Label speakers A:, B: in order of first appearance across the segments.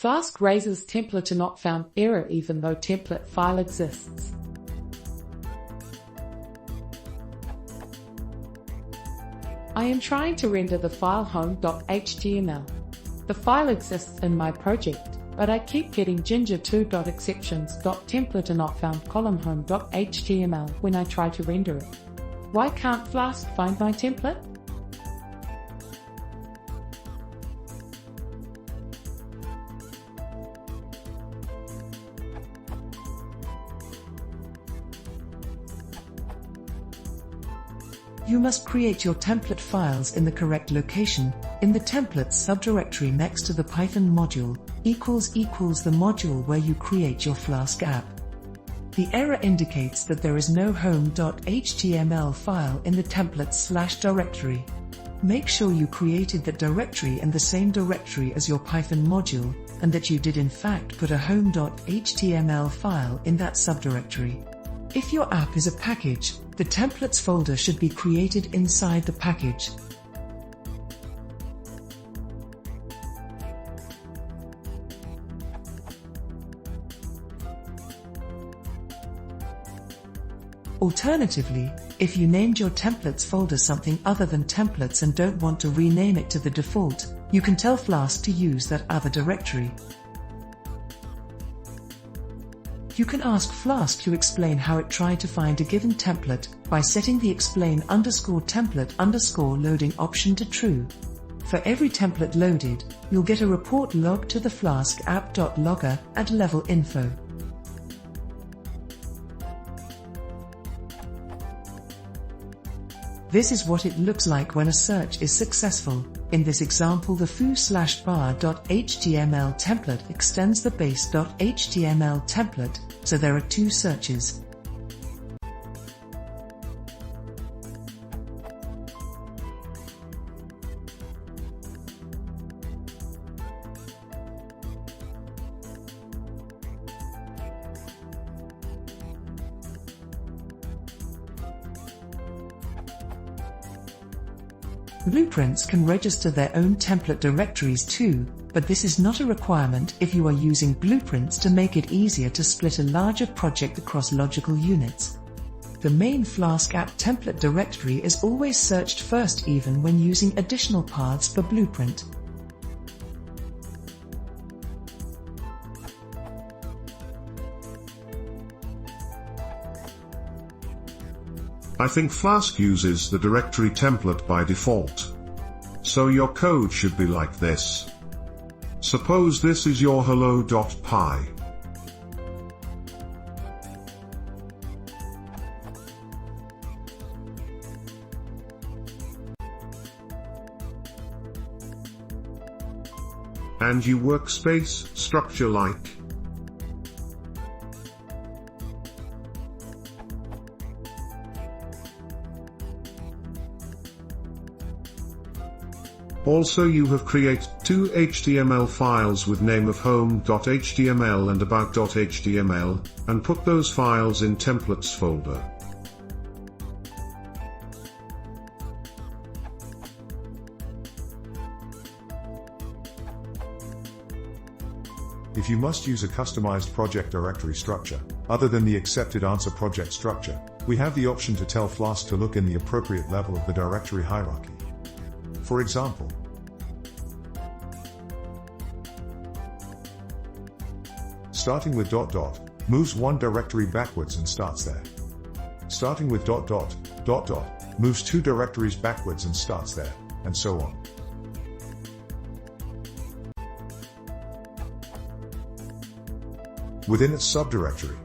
A: Flask raises TemplateNotFound error even though template file exists. I am trying to render the file home.html. The file exists in my project, but I keep getting ginger2.exceptions.templateNotFound column home.html when I try to render it. Why can't Flask find my template?
B: You must create your template files in the correct location, in the templates subdirectory next to the Python module, == the module where you create your Flask app. The error indicates that there is no home.html file in the templates directory. Make sure you created that directory in the same directory as your Python module, and that you did in fact put a home.html file in that subdirectory. If your app is a package, the templates folder should be created inside the package. Alternatively, if you named your templates folder something other than templates and don't want to rename it to the default, you can tell Flask to use that other directory. You can ask Flask to explain how it tried to find a given template by setting the explain_template_loading option to true. For every template loaded, you'll get a report log to the Flask app.logger at level info. This is what it looks like when a search is successful. In this example, the foo/bar.html template extends the base.html template, so there are two searches. Blueprints can register their own template directories too, but this is not a requirement if you are using Blueprints to make it easier to split a larger project across logical units. The main Flask app template directory is always searched first even when using additional paths for Blueprint.
C: I think Flask uses the directory template by default. So your code should be like this. Suppose this is your hello.py. And you workspace structure like. Also you have created two HTML files with name of home.html and about.html, and put those files in templates folder.
D: If you must use a customized project directory structure, other than the accepted answer project structure, we have the option to tell Flask to look in the appropriate level of the directory hierarchy. For example, starting with ... moves one directory backwards and starts there. Starting with ... moves two directories backwards and starts there, and so on. Within its subdirectory,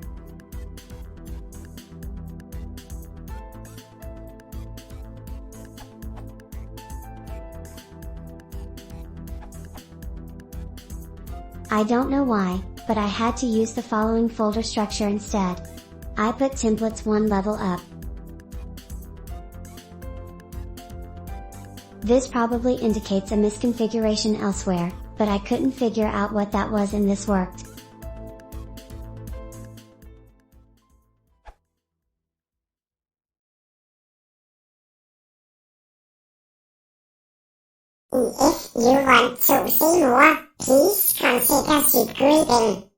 E: I don't know why, but I had to use the following folder structure instead. I put templates one level up. This probably indicates a misconfiguration elsewhere, but I couldn't figure out what that was and this worked.
F: If you want to see more, please comment. Fancy greeting.